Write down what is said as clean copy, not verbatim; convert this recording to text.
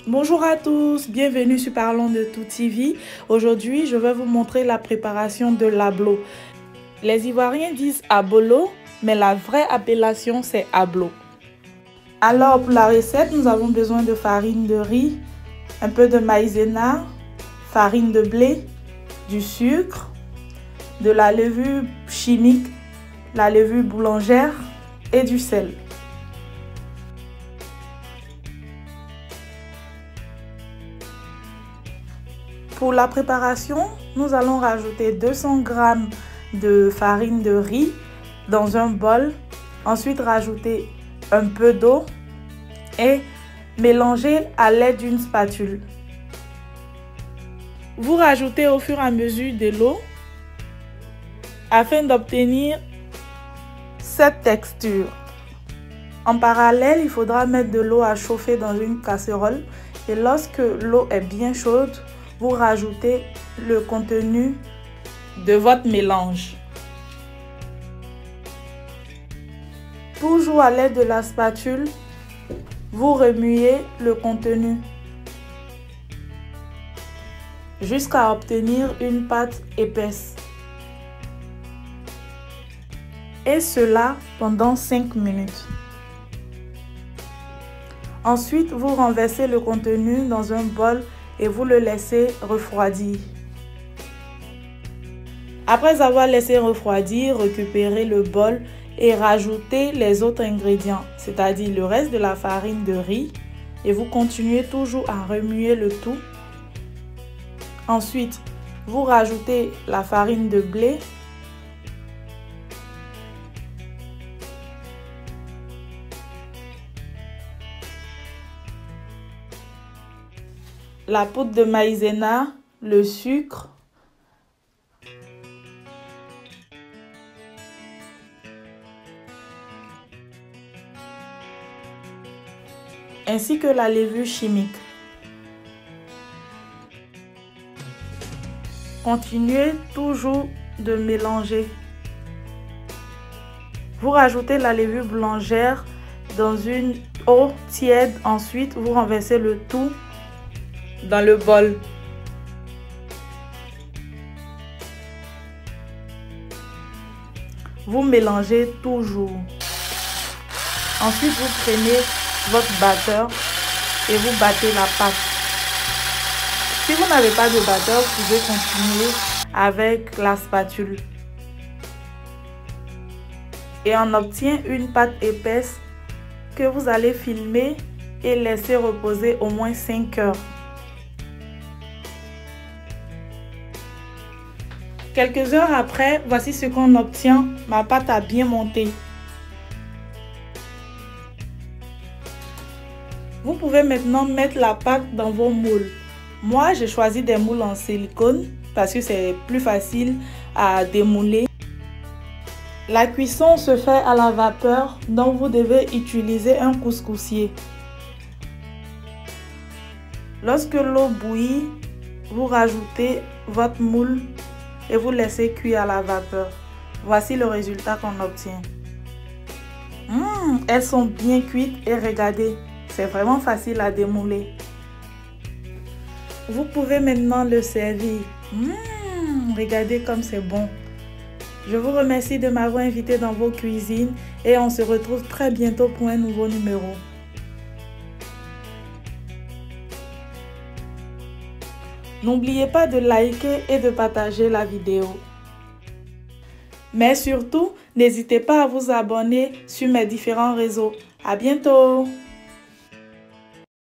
Bonjour à tous, bienvenue sur Parlons de Tout TV. Aujourd'hui, je vais vous montrer la préparation de l'ablo. Les Ivoiriens disent abolo, mais la vraie appellation c'est ablo. Alors pour la recette, nous avons besoin de farine de riz, un peu de maïzena, farine de blé, du sucre, de la levure chimique, la levure boulangère et du sel. Pour la préparation, nous allons rajouter 200 g de farine de riz dans un bol. Ensuite, rajouter un peu d'eau et mélanger à l'aide d'une spatule. Vous rajoutez au fur et à mesure de l'eau afin d'obtenir cette texture. En parallèle, il faudra mettre de l'eau à chauffer dans une casserole et lorsque l'eau est bien chaude, vous rajoutez le contenu de votre mélange. Toujours à l'aide de la spatule, vous remuez le contenu jusqu'à obtenir une pâte épaisse. Et cela pendant 5 minutes. Ensuite, vous renversez le contenu dans un bol et vous le laissez refroidir. Après avoir laissé refroidir, récupérez le bol et rajoutez les autres ingrédients, c'est-à-dire le reste de la farine de riz, et vous continuez toujours à remuer le tout. Ensuite, vous rajoutez la farine de blé, la poudre de maïzena, le sucre, ainsi que la levure chimique. Continuez toujours de mélanger. Vous rajoutez la levure boulangère dans une eau tiède. Ensuite, vous renversez le tout dans le bol. Vous mélangez toujours. Ensuite, vous prenez votre batteur et vous battez la pâte. Si vous n'avez pas de batteur, vous pouvez continuer avec la spatule. Et on obtient une pâte épaisse que vous allez filmer et laisser reposer au moins 5 heures. Quelques heures après, voici ce qu'on obtient. Ma pâte a bien monté. Vous pouvez maintenant mettre la pâte dans vos moules. Moi, j'ai choisi des moules en silicone parce que c'est plus facile à démouler. La cuisson se fait à la vapeur, donc vous devez utiliser un couscoussier. Lorsque l'eau bouillit, vous rajoutez votre moule et vous laissez cuire à la vapeur. Voici le résultat qu'on obtient. Elles sont bien cuites et regardez, c'est vraiment facile à démouler. Vous pouvez maintenant le servir. Regardez comme c'est bon. Je vous remercie de m'avoir invité dans vos cuisines et on se retrouve très bientôt pour un nouveau numéro. N'oubliez pas de liker et de partager la vidéo. Mais surtout, n'hésitez pas à vous abonner sur mes différents réseaux. À bientôt!